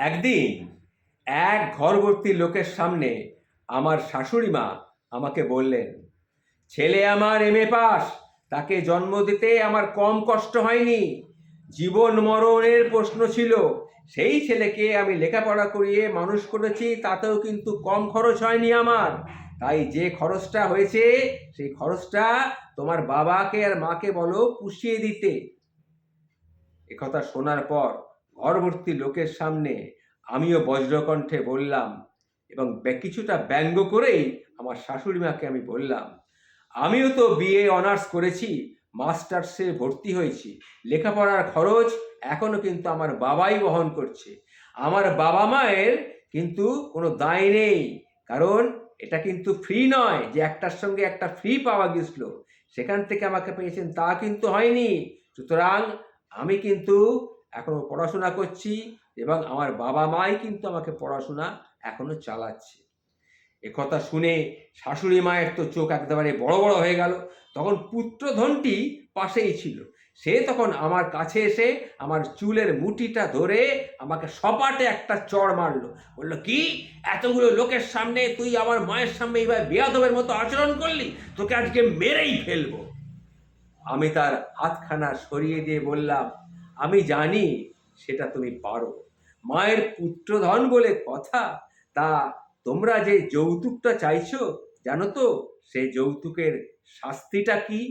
একদিন এক ঘরভর্তি লোকের সামনে আমার শাশুড়ি মা আমাকে বললেন, ছেলে আমার এমএ পাস, তাকে জন্ম দিতে আমার কম কষ্ট হয়নি। জীবন মরণের প্রশ্ন ছিল। সেই ছেলেকে আমি লেখাপড়া করিয়ে মানুষ করেছি, তাতেও কিন্তু কম খরচ হয়নি আমার। তাই যে খরচটা হয়েছে সেই খরচটা তোমার বাবাকে আর মাকে বলো পুষিয়ে দিতে। একথা শোনার পর ঘরভর্তি লোকের সামনে আমিও বজ্রকণ্ঠে বললাম, এবং কিছুটা ব্যঙ্গ করেই আমার শাশুড়ি মাকে আমি বললাম, আমিও তো বিএ অনার্স করেছি, মাস্টার্সে ভর্তি হয়েছি, লেখাপড়ার খরচ এখনো কিন্তু আমার বাবাই বহন করছে। আমার বাবা মায়ের কিন্তু কোনো দায় নেই, কারণ এটা কিন্তু ফ্রি নয় যে একটার সঙ্গে একটা ফ্রি পাওয়া গেছিল, সেখান থেকে আমাকে পেয়েছেন তা কিন্তু হয়নি। সুতরাং আমি কিন্তু এখনো পড়াশোনা করছি এবং আমার বাবা মাই কিন্তু আমাকে পড়াশোনা এখনো চালাচ্ছে। একথা শুনে শাশুড়ি মায়ের তো চোখ একেবারে বড় বড় হয়ে গেল। তখন পুত্রধনটি পাশেই ছিল। সে তখন আমার কাছে এসে আমার চুলের মুঠিটা ধরে আমাকে সপাটে একটা চড় মারলো। বললো, কি এতগুলো লোকের সামনে তুই আমার মায়ের সামনে এইভাবে বেয়াদবের মতো আচরণ করলি? তোকে আজকে মেরেই ফেলবো। আমি তার হাতখানা সরিয়ে দিয়ে বললাম, আমি জানি সেটা তুমি পারো, মায়ের পুত্রধন বলে কথা। তা তোমরা যে যৌতুকটা চাইছো, জানো তো সেই যৌতুকের শাস্তিটা কি?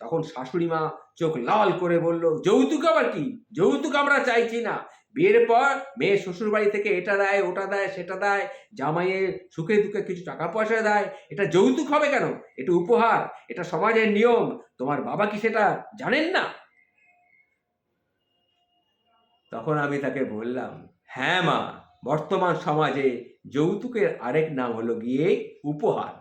তখন শাশুড়ি মা চোখ লাল করে বলল, যৌতুক আবার কি? যৌতুক আমরা চাইছি না। বিয়ের পর মেয়ে শ্বশুর বাড়ি থেকে এটা দেয়, ওটা দেয়, সেটা দেয়, জামাইয়ের সুখে দুঃখে কিছু টাকা পয়সা দেয়, এটা যৌতুক হবে কেন? এটা উপহার, এটা সমাজের নিয়ম। তোমার বাবা কি সেটা জানেন না? তখন আমি তাকে বললাম, হ্যাঁ মা, বর্তমান সমাজে যৌতুকের আরেক নাম হলো গিয়ে উপহার।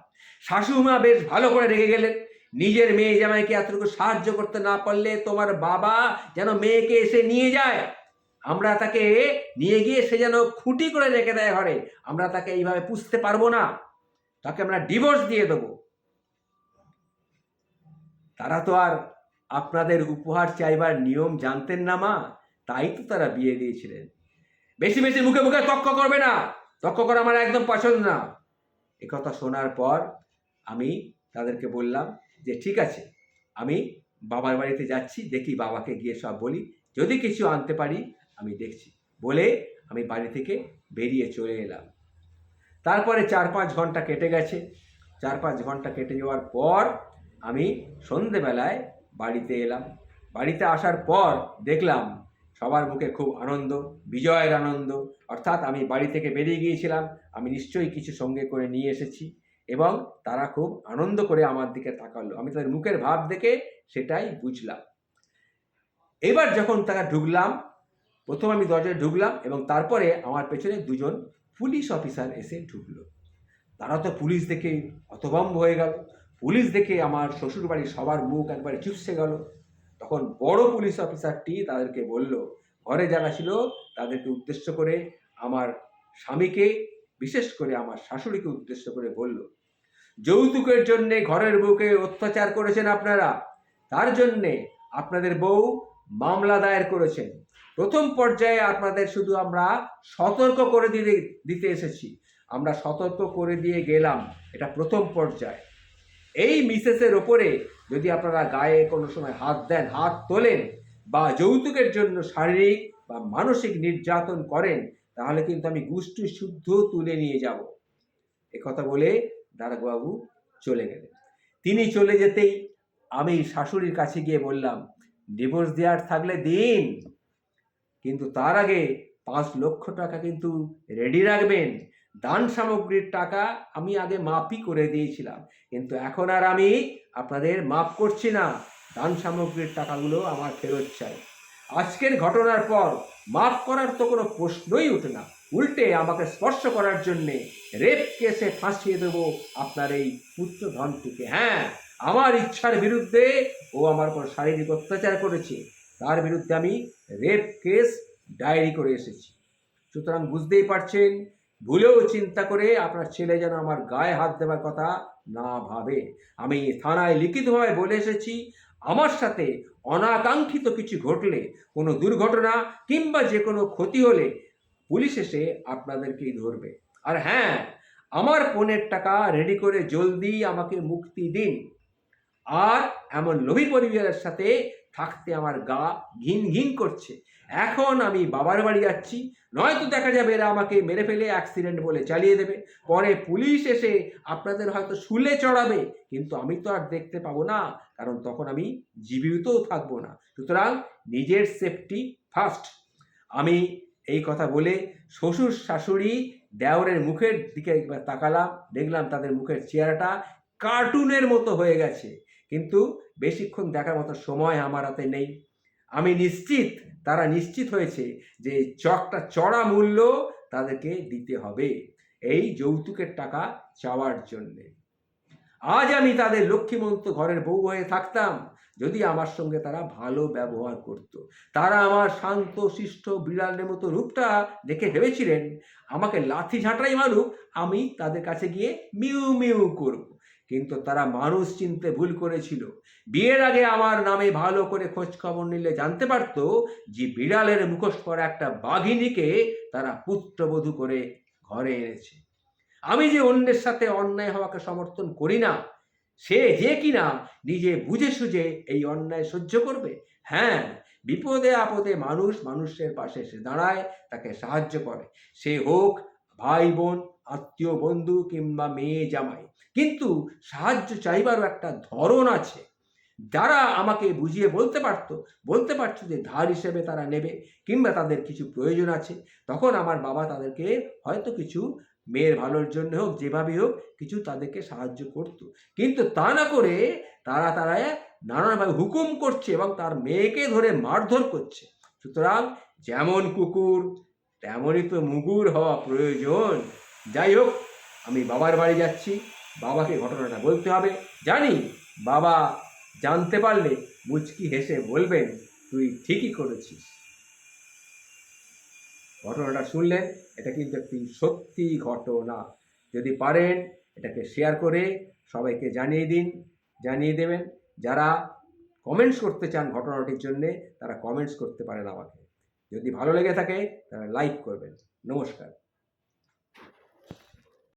শাশুমা বেশ ভালো করে রেগে গেলেন। নিজের মেয়ে জামাইকে এতটুকু সাহায্য করতে না পারলে তোমার বাবা যেন মেয়েকে এসে নিয়ে যায়, আমরা তাকে নিয়ে গিয়ে সে যেন খুঁটি করে রেখে দেয় ঘরে, আমরা তাকে এইভাবে পুষতে পারবো না, তাকে আমরা ডিভোর্স দিয়ে দেবো। তারা তো আর আপনাদের উপহার চাইবার নিয়ম জানতেন না মা, তাই তো তারা বিয়ে দিয়েছিলেন। বেশি বেশি মুখে মুখে তর্ক করবে না, তর্ক করা আমার একদম পছন্দ না। একথা শোনার পর আমি তাদেরকে বললাম যে ঠিক আছে, আমি বাবার বাড়িতে যাচ্ছি, দেখি বাবাকে গিয়ে সব বলি, যদি কিছু আনতে পারি আমি দেখছি। বলে আমি বাড়ি থেকে বেরিয়ে চলে এলাম। তারপরে 4-5 ঘন্টা কেটে গেছে। 4-5 ঘন্টা কেটে যাওয়ার পর আমি সন্ধেবেলায় বাড়িতে এলাম। বাড়িতে আসার পর দেখলাম সবার মুখে খুব আনন্দ, বিজয়ের আনন্দ। অর্থাৎ আমি বাড়ি থেকে বেরিয়ে গিয়েছিলাম, আমি নিশ্চয়ই কিছু সঙ্গে করে নিয়ে এসেছি, এবং তারা খুব আনন্দ করে আমার দিকে তাকালো। আমি তাদের মুখের ভাব দেখে সেটাই বুঝলাম। এবার যখন তারা ঢুকলাম, প্রথম আমি দরজায় ঢুকলাম এবং তারপরে আমার পেছনে 2জন পুলিশ অফিসার এসে ঢুকলো। তারা তো পুলিশ দেখে হতভম্ব হয়ে গেল। পুলিশ দেখে আমার শ্বশুরবাড়ির সবার মুখ একবারে চুপসে গেল। তখন বড় পুলিশ অফিসারটি তাদেরকে বলল, ঘরে যারা ছিল তাদেরকে উদ্দেশ্য করে, আমার স্বামীকে, বিশেষ করে আমার শাশুড়িকে উদ্দেশ্য করে বলল, যৌতুকের জন্যে ঘরের বউকে অত্যাচার করেছেন আপনারা, তার জন্যে আপনাদের বউ মামলা দায়ের করেছেন। প্রথম পর্যায়ে আপনাদের শুধু আমরা সতর্ক করে দিতে এসেছি, আমরা সতর্ক করে দিয়ে গেলাম, এটা প্রথম পর্যায়। এই মিসেসের ওপরে যদি আপনারা গায়ে কোনো সময় হাত দেন, হাত তোলেন, বা যৌতুকের জন্য শারীরিক বা মানসিক নির্যাতন করেন, তাহলে কিন্তু আমি গোষ্ঠী শুদ্ধ তুলে নিয়ে যাব। একথা বলে দারোগাবাবু চলে গেলেন। তিনি চলে যেতেই আমি শাশুড়ির কাছে গিয়ে বললাম, ডিভোর্স দেওয়ার থাকলে দিন, কিন্তু তার আগে 5 লক্ষ টাকা কিন্তু রেডি রাখবেন। দান সামগ্রীর টাকা আমি আগে মাফই করে দিয়েছিলাম, কিন্তু এখন আর আমি আপনাদের মাফ করছি না। দান সামগ্রীর টাকাগুলো আমার ফেরত চাই। আজকের ঘটনার পর মাফ করার তো কোনো প্রশ্নই ওঠে না, উল্টে আমাকে স্পর্শ করার জন্যে রেপ কেসে ফাঁসিয়ে দেবো আপনার এই পুত্রধনটিকে। হ্যাঁ, আমার ইচ্ছার বিরুদ্ধে ও আমার উপর শারীরিক অত্যাচার করেছে, তার বিরুদ্ধে আমি রেপ কেস ডায়েরি করে এসেছি। সুতরাং বুঝতেই পারছেন, ভুলেও চিন্তা করে আপনার ছেলে যেন আমার গায়ে হাত দেওয়ার কথা না ভাবে। আমি থানায় লিখিতভাবে বলে এসেছি, আমার সাথে অনাকাঙ্ক্ষিত কিছু ঘটলে, কোনো দুর্ঘটনা কিংবা যে কোনো ক্ষতি হলে পুলিশ এসে আপনাদেরকেই ধরবে। আর হ্যাঁ, আমার পণের টাকা রেডি করে জলদি আমাকে মুক্তি দিন। আর এমন লোভী পরিবারের সাথে থাকতে আমার গা ঘিন ঘিন করছে। এখন আমি বাবার বাড়ি যাচ্ছি, নয়তো দেখা যাবে এরা আমাকে মেরে ফেলে অ্যাক্সিডেন্ট বলে চালিয়ে দেবে। পরে পুলিশ এসে আপনাদের হয়তো শুলে চড়াবে, কিন্তু আমি তো আর দেখতে পাবো না, কারণ তখন আমি জীবিতও থাকবো না। সুতরাং নিজের সেফটি ফার্স্ট। আমি এই কথা বলে শ্বশুর শাশুড়ি দেওরের মুখের দিকে একবার তাকালাম, দেখলাম তাদের মুখের চেহারাটা কার্টুনের মতো হয়ে গেছে। কিন্তু বেশিক্ষণ দেখার মতো সময় আমার হাতে নেই। আমি নিশ্চিত, তারা নিশ্চিত হয়েছে যে চকটা চড়া মূল্য তাদেরকে দিতে হবে এই যৌতুকের টাকা চাওয়ার জন্যে। আজ আমি তাদের লক্ষ্মীমন্ত ঘরের বউ হয়ে থাকতাম যদি আমার সঙ্গে তারা ভালো ব্যবহার করত। তারা আমার শান্ত শিষ্ট বিড়ালের মতো রূপটা দেখে ভেবেছিলেন আমাকে লাথি ঝাঁটাই মারুক, আমি তাদের কাছে গিয়ে মিউ মিউ করব। কিন্তু তারা মানুষ চিনতে ভুল করেছিল। বিয়ের আগে আমার নামে ভালো করে খোঁজ খবর নিলে জানতে পারত যে বিড়ালের মুখোশ পরা একটা বাঘিনীকে তারা পুত্রবধূ করে ঘরে এনেছে। আমি যে অন্যের সাথে অন্যায় হওয়াকে সমর্থন করি না, সে যে কিনা নিজে বুঝে সুঝে এই অন্যায় সহ্য করবে। হ্যাঁ, বিপদে আপদে মানুষ মানুষের পাশে এসে দাঁড়ায়, তাকে সাহায্য করে, সে হোক ভাই বোন, আত্মীয় বন্ধু কিংবা মেয়ে জামাই। কিন্তু সাহায্য চাইবারও একটা ধরন আছে। যারা আমাকে বুঝিয়ে বলতে পারতো যে ধার হিসেবে তারা নেবে, কিংবা তাদের কিছু প্রয়োজন আছে, তখন আমার বাবা তাদেরকে হয়তো কিছু মেয়ের ভালোর জন্য হোক, যেভাবেই হোক কিছু তাদেরকে সাহায্য করত। কিন্তু তা না করে তারা নানানভাবে হুকুম করছে এবং তার মেয়েকে ধরে মারধর করছে। সুতরাং যেমন কুকুর তেমনই তো মুগুর হওয়া প্রয়োজন। যাই হোক, আমি বাবার বাড়ি যাচ্ছি, বাবাকে ঘটনাটা বলতে হবে। জানি বাবা জানতে পারলে মুচকি হেসে বলবেন, তুই ঠিকই করেছিস। ঘটনাটা শুনলেন, এটা কিন্তু একটি সত্যি ঘটনা। যদি পারেন এটাকে শেয়ার করে সবাইকে জানিয়ে দেবেন। যারা কমেন্টস করতে চান ঘটনাটির জন্যে, তারা কমেন্টস করতে পারেন আমাকে। যদি ভালো লেগে থাকে তারা লাইক করবেন। নমস্কার।